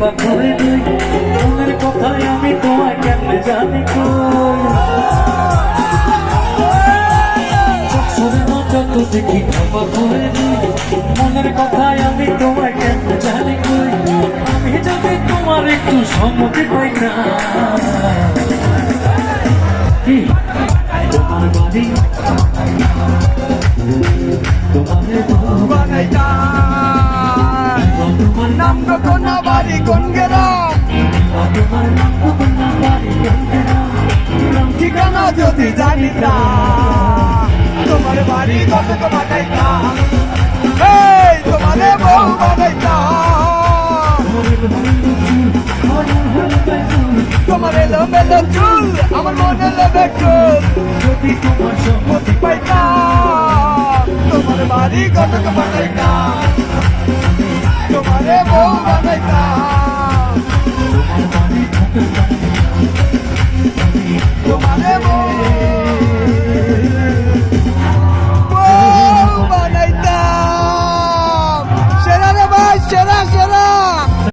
অবাক হয়ে রই মনের কথায় আমি তোমায় কেমনে জানি যত দেখি অবাক হয়ে রই মনের কথায় আমি তোমায় কেমনে জানি আমি যদি তোমার একটু সম্মতি পাই না কি তোমার বাড়ি তোমার নাম কোন বাড়ি কোন গ্রাম ঠিকানা যদি জানি না তোমার বাড়ি কত বানাইতাম তোমার বউ বানাইতাম তোমার এলো মেলো চুল আমার মনে লেবে চুল যদি তোমার সম্মতি পাইতাম তোমার বাড়ি কত বানাইতাম তোমার বউ বানাইতাম